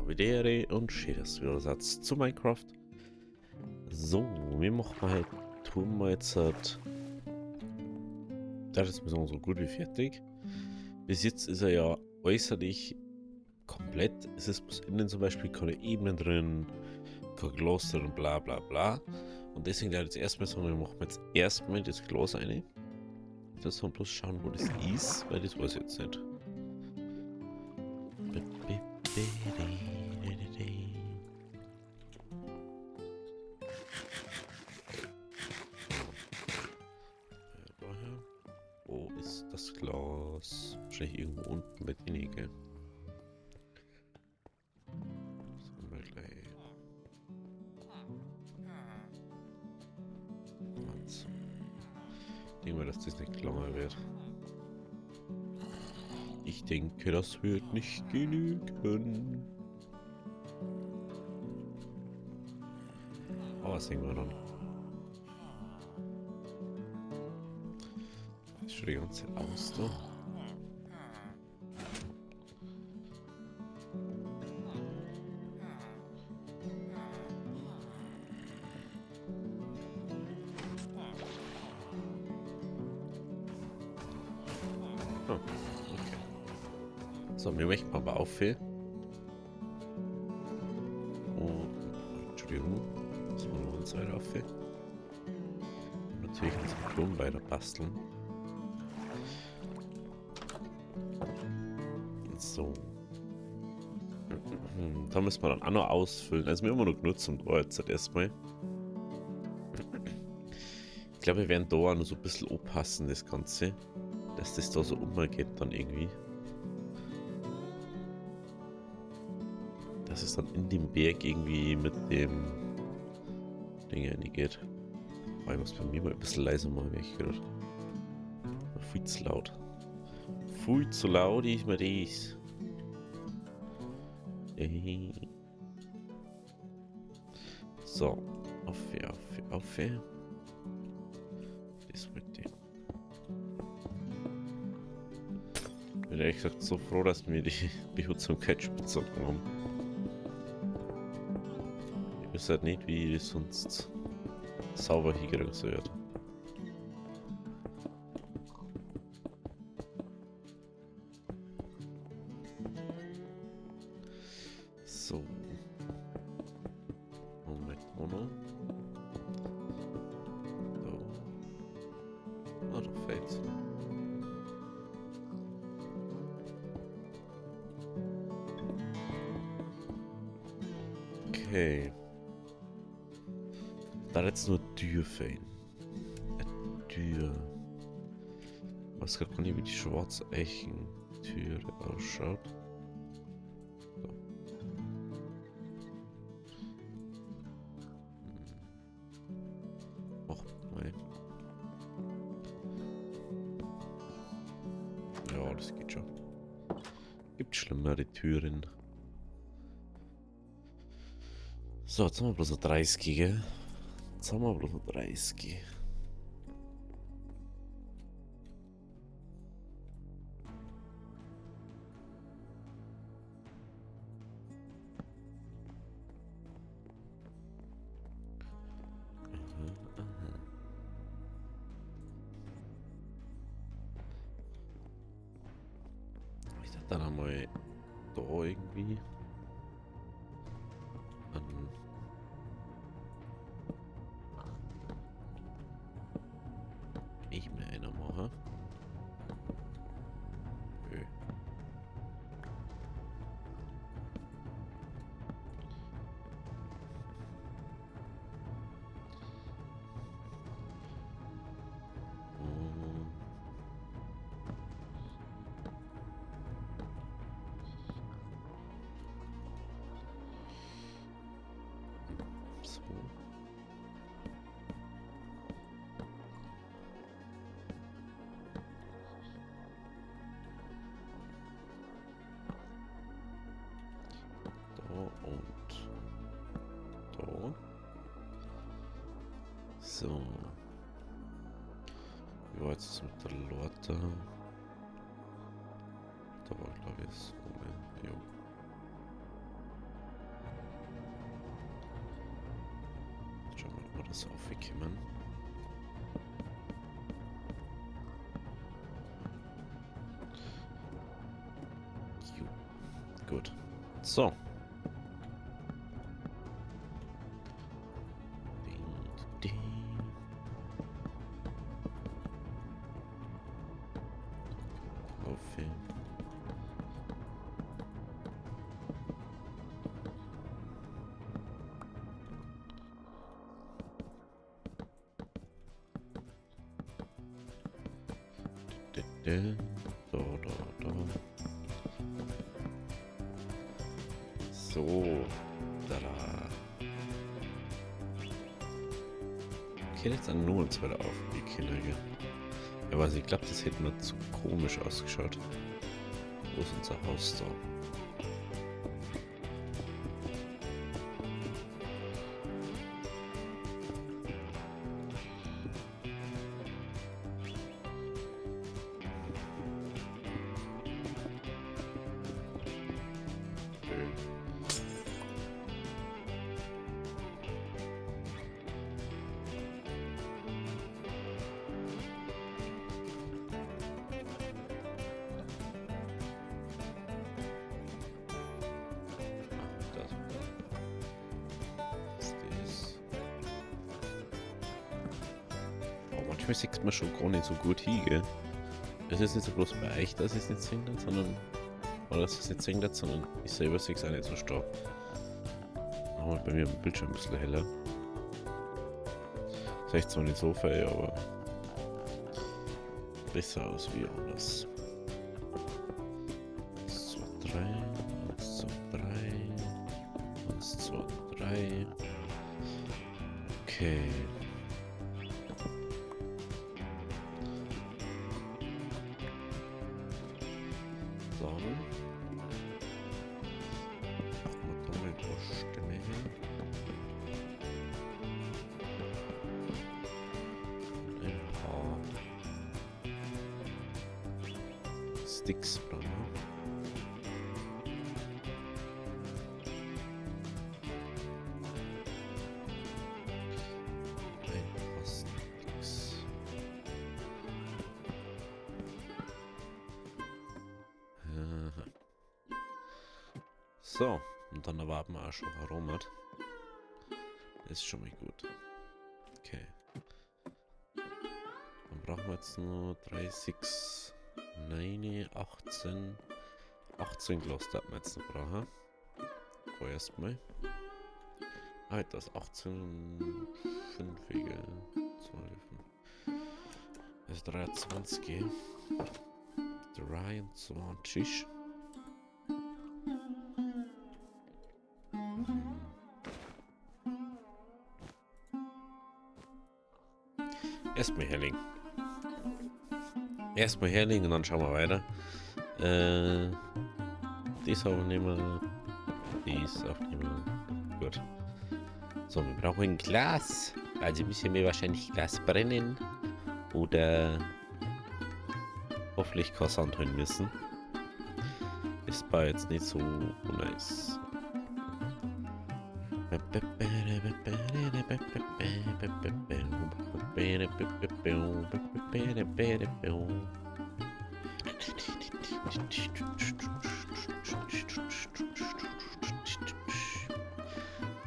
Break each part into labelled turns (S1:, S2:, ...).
S1: Videre und schön, dass du wieder Satz zu Minecraft. So, wir machen halt, tun wir jetzt halt, das ist mir so gut wie fertig. Bis jetzt ist er ja äußerlich komplett. Es ist bis innen zum Beispiel keine Ebenen drin, kein Glas drin, bla bla bla. Und deswegen werde ich jetzt erstmal sagen, wir machen jetzt erstmal das Glas rein. Das soll bloß schauen, wo das ist, weil das weiß ich jetzt nicht. Daher. Wo ist das Glas? Wahrscheinlich irgendwo unten bei denen, gell? Sagen wir gleich. Also. Ich denke mal, dass das nicht länger wird. Ich denke, das wird nicht genügen. Aber was sehen wir dann? Das schaut die ganze Zeit aus da. Ah, okay. So, wir möchten aber aufhören. Und, Entschuldigung, das war noch uns weiter aufhören. Und natürlich unseren Klon weiter basteln. So. Da müssen wir dann auch noch ausfüllen. Also wir haben immer noch genutzt und jetzt halt erstmal. Ich glaube, wir werden da auch noch so ein bisschen aufpassen, das Ganze. Dass das da so umgeht dann irgendwie. Dass es dann in dem Berg irgendwie mit dem Ding reingeht. Aber ich muss bei mir mal ein bisschen leiser machen, wie ich gehört. Viel zu laut. Viel zu laut ist mir das. So. Auf. Das wollte ich. Ich bin ehrlich gesagt so froh, dass wir die Behutsamkeitsspitzhacken haben. Ich weiß halt nicht, wie das sonst sauber hingekriegt wird. So. Moment, Mono. So. Ah, da fehlt's. Okay. Da jetzt nur Tür fehlen. Eine Tür. Ich weiß gar nicht, wie die schwarze Eichentüre ausschaut. So. Mach mal. Ja, das geht schon. Gibt schlimmere Türen. So, jetzt haben wir bloß eine 30, gell? Jetzt haben wir bloß eine 30. Ich dachte dann einmal da irgendwie. Ich mir einer mache. Nö. So. Da und da. So. Ja, jetzt ist mit der Lorte. Da war, glaube ich, so. Ja. das aufgekommen. Gut. So. Aufhängen. Da. So. Da. Okay, jetzt an nur uns weiter aufgekommen. Ja, aber ich glaube, das hätte mir zu komisch ausgeschaut. Wo ist unser Haus da? Manchmal sieht man schon gar nicht so gut hin, gell? Es ist nicht so bloß bei euch, dass es nicht sehen wird, sondern. Oder dass es nicht sehen wird, sondern ich selber sehe es auch nicht so stark. Machen wir bei mir am Bildschirm ein bisschen heller. Das ist zwar nicht so viel, aber. Besser aus wie anders. 1, 2, 3. 1, 2, 3. 1, 2, 3. Okay. Sticks brauchen wir. Ein paar Sticks. So, und dann erwarten wir auch schon Aromat. Das ist schon mal gut. Okay. Dann brauchen wir jetzt nur 3, 6, 9, 18. 18 Glas darf man jetzt noch brauchen. Vorerst mal. Ah, das 18 5-ige. 12. Das ist 23. 23. Erstmal herlegen. Erstmal herlegen und dann schauen wir weiter. Das auch nicht mehr. Dies auch nicht mehr. Gut. So, wir brauchen ein Glas. Also müssen wir wahrscheinlich Glas brennen. Oder hoffentlich kein Sand holen müssen. Ist bei jetzt nicht so nice.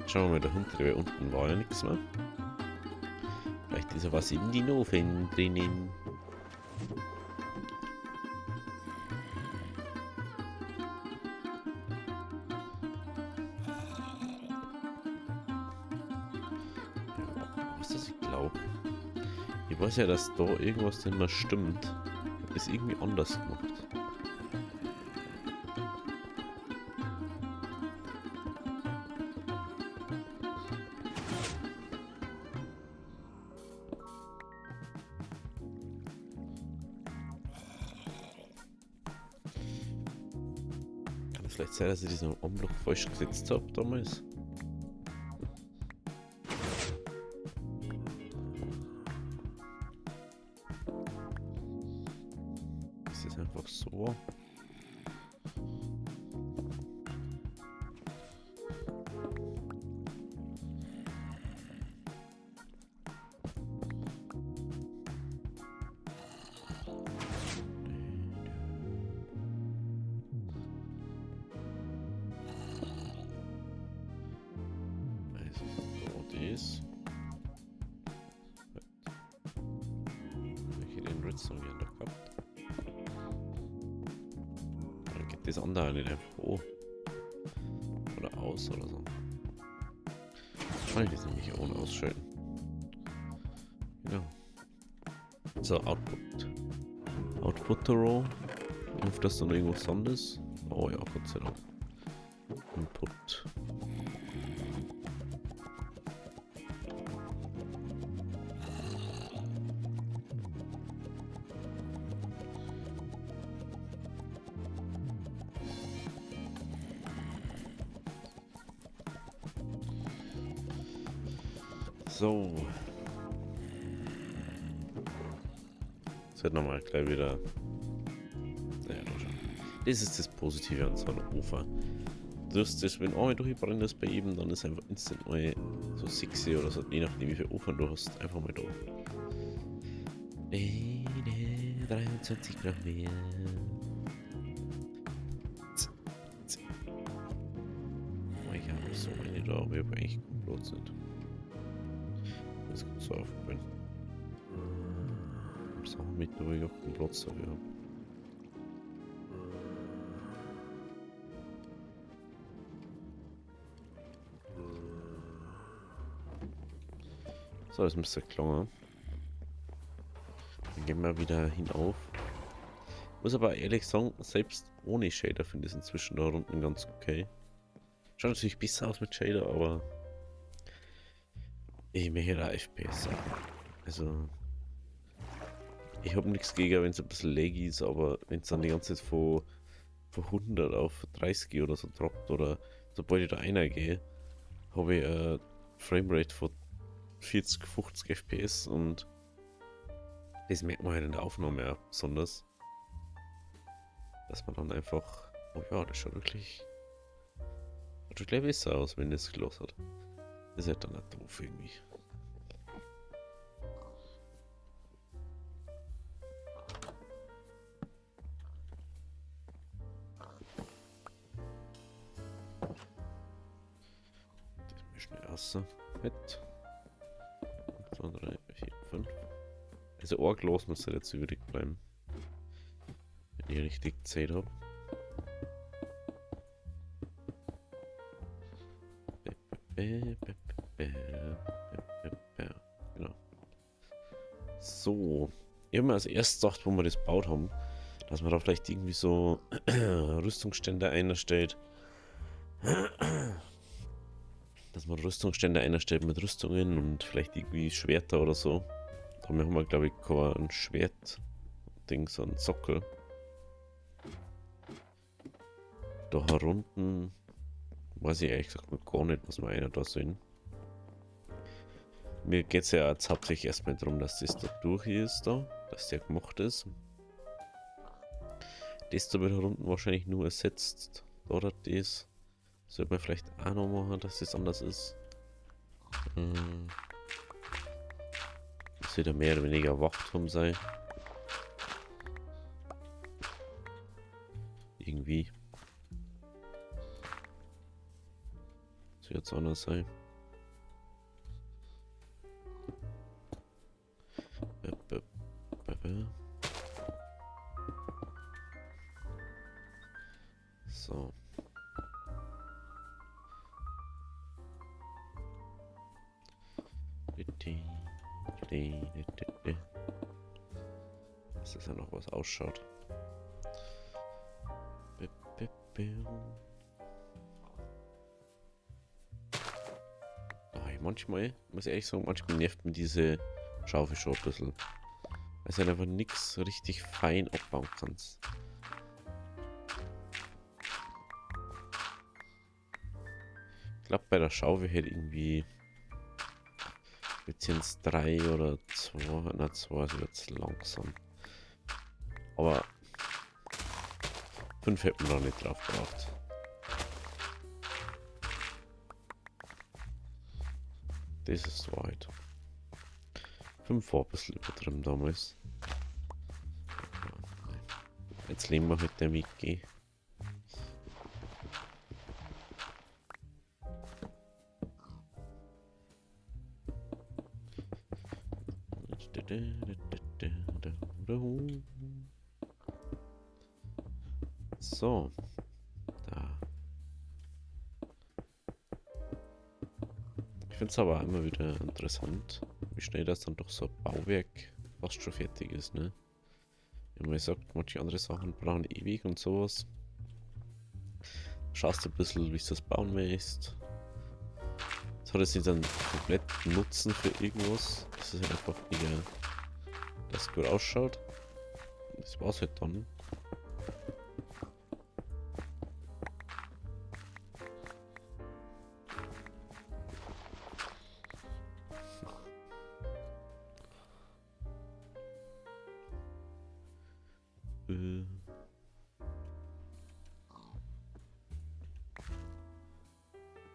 S1: Schauen wir mal da hinten, unten war ja nichts mehr. Vielleicht ist ja was in die Ofen drinnen. Was das ich glaube. Ich weiß ja, dass da irgendwas nicht mehr stimmt. Ist irgendwie anders gemacht. Kann es vielleicht sein, dass ich diesen Umbruch falsch gesetzt habe damals? Ist das einfach so? das. Ich hätte den Redstone gerne gehabt. Dann geht das andere nicht einfach hoch. Oder aus oder so. Kann ich das nämlich ohne ausschalten. Genau. So, Output. Output to Row. Hilft das dann irgendwas anderes? Oh ja, Gott sei Dank. Input. So. Jetzt wird nochmal gleich wieder. Naja, das ist das Positive an so einem Ufer. Du hast das, wenn einmal durchbrennt ist bei ihm, dann ist einfach instant mal so 6 oder so, je nachdem wie viel Ufer du hast, einfach mal da. 23 noch mehr. Oh, ich habe so eine da, aber ich habe eigentlich keinen Platz nicht. Das gibt so aufgefallen. Sachen mit, aber ich auch keinen Platz dafür habe. So, das müsste klar. Dann gehen wir wieder hinauf. Muss aber ehrlich sagen, selbst ohne Shader finde ich es inzwischen da unten ganz okay. Schaut natürlich besser aus mit Shader, aber ich möchte da FPS haben. Also, ich habe nichts gegen, wenn es ein bisschen laggy ist, aber wenn es dann die ganze Zeit von 100 auf 30 oder so droppt oder sobald ich da einer gehe, habe ich eine Framerate von 40, 50 FPS und das merkt man halt in der Aufnahme auch besonders. Dass man dann einfach, oh ja, das schaut wirklich gleich besser aus, wenn das gelassen hat. Das ist halt dann auch doof irgendwie. Das mir schnell raus. Mit 2, 3, 4, 5. Also ein Glas muss halt jetzt übrig bleiben. Wenn ich richtig gezählt habe. Genau. So. Ich habe mir als erstes gedacht, wo wir das gebaut haben, dass man da vielleicht irgendwie so Rüstungsstände einstellt. Dass man Rüstungsstände einstellt mit Rüstungen und vielleicht irgendwie Schwerter oder so. Da haben wir, glaube ich, kein Schwert-Ding, so ein Sockel. Da herunten weiß ich ehrlich gesagt gar nicht, was wir einer da sehen. Mir geht es ja jetzt hauptsächlich erstmal darum, dass das da durch ist, dass der gemacht ist. Das da wird unten wahrscheinlich nur ersetzt. Oder das. Sollte man vielleicht auch noch machen, dass das anders ist. Das wird ja mehr oder weniger Wachturm sein. Irgendwie. Das wird jetzt anders sein. So. Dass das ja noch was ausschaut. Manchmal, muss ich ehrlich sagen, manchmal nervt mir diese Schaufel schon ein bisschen. Weil du einfach nichts richtig fein abbauen kannst. Ich glaube, bei der Schaufel hätte irgendwie jetzt 3 oder 2, na 2 ist jetzt langsam. Aber 5 hätten wir noch nicht drauf gebracht. Das ist Wahrheit. 5 war ein bisschen übertrieben damals. Jetzt leben wir mit der Wiki. So. Da. Ich finde es aber immer wieder interessant, wie schnell das dann doch so ein Bauwerk fast schon fertig ist, ne? Wenn man sagt, manche andere Sachen brauchen ewig und sowas. Schaust du ein bisschen, wie es das bauen willst. Das hat es nicht dann komplett Nutzen für irgendwas. Das ist halt einfach wieder, dass es gut ausschaut. Das war's halt dann.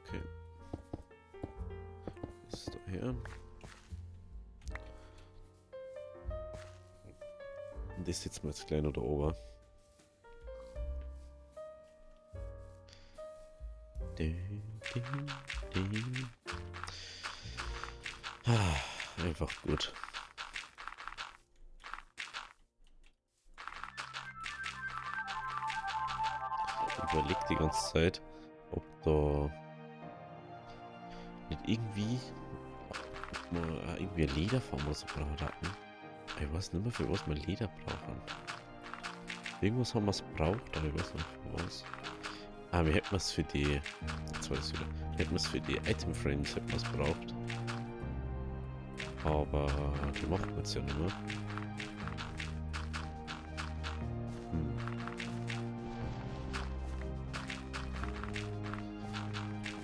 S1: Okay. Das ist daher. Und das setzen wir jetzt gleich noch da oben. Einfach gut. Ich überlege die ganze Zeit, ob da nicht irgendwie, ob wir irgendwie eine Lederform oder so braucht hatten. Ich weiß nicht mehr, für was wir Leder brauchen. Irgendwas haben wir es braucht, aber ich weiß nicht für was. Ah, wir hätten es für die. Jetzt weiß ich wieder. Wir hätten es für die Item Frames hätten wir es braucht. Aber die macht man jetzt ja nicht mehr.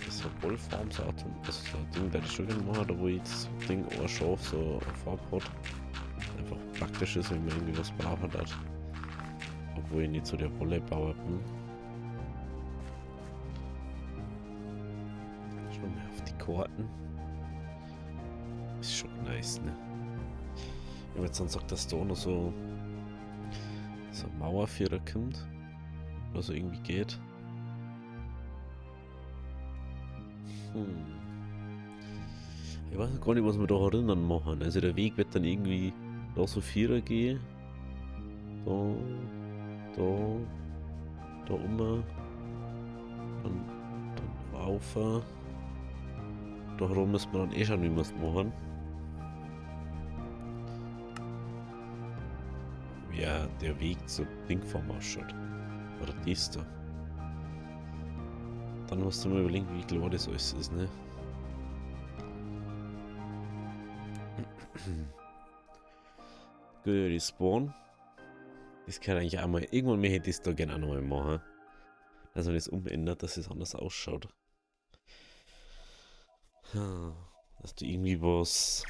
S1: Das ist ein Wollformsatum. Das ist ein Ding, der ich schon gerne mache, da wo ich das Ding auch schon auf so eine Farbe hat. Einfach praktisch ist, wenn man irgendwie was brauchen hat. Obwohl ich nicht so der Wollebauer bin. Schauen wir auf die Karten. Ist schon nice, ne? Wenn man jetzt dann sagt, dass da noch so ein Mauerführer kommt. Oder so irgendwie geht. Ich weiß gar nicht, was wir da erinnern machen. Also der Weg wird dann irgendwie da so Vierer gehen. Da dann rauf. Da herum müssen wir dann eh schon, wie wir es machen. Ja, der Weg zur Dingform ausschaut. Oder das da. Dann musst du mal überlegen, wie klar das alles ist, ne? Gut, die Spawn. Das kann eigentlich auch mal. Irgendwann mehr hätte ich es da gerne auch noch mal machen. Dass man das umändert, dass es anders ausschaut. Dass du irgendwie was.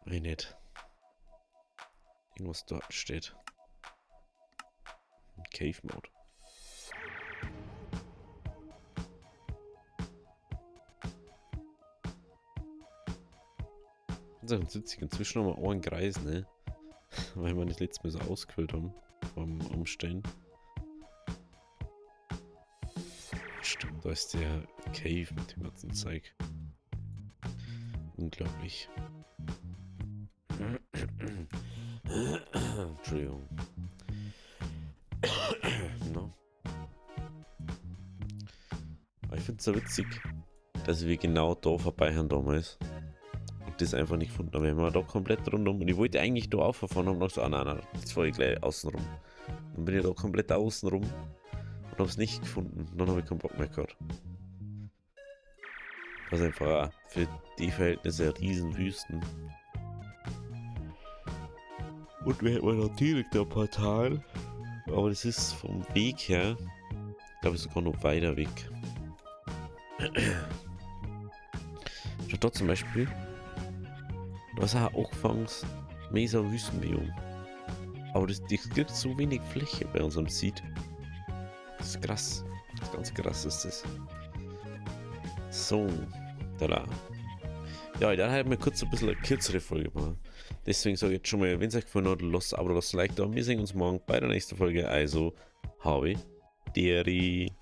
S1: Weiß nicht. Irgendwas dort steht. Cave Mode. Ganz witzig, inzwischen haben wir auch einen Kreis, ne? Weil wir das letzte Mal so ausgefüllt haben vom Umstellen. Stimmt, da ist der Cave mit dem ganzen Zeug. Unglaublich. Entschuldigung. No. Aber ich finde es so witzig, dass wir genau da vorbei haben damals. Und das einfach nicht gefunden haben. Wir haben da komplett rundum. Und ich wollte eigentlich da auffahren und noch so, nein, das war ich gleich außen rum. Dann bin ich da komplett außen rum und habe es nicht gefunden. Dann habe ich keinen Bock mehr gehabt. Das ist einfach für die Verhältnisse Riesenwüsten. Und wir hätten noch direkt ein Portal. Aber das ist vom Weg her, glaube ich, sogar noch weiter weg. Schau da zum Beispiel. Da ist auch angefangen mit so einem Wüstenbiom. Aber das gibt so wenig Fläche bei unserem Seed. Das ist krass. Das ist ganz krass ist das. So. Da. Ja, dann halt mal kurz ein bisschen eine kürzere Folge machen. Deswegen sage ich jetzt schon mal, wenn es euch gefallen hat, lasst ein Abo, lasst ein Like da. Wir sehen uns morgen bei der nächsten Folge. Also, habe Deri.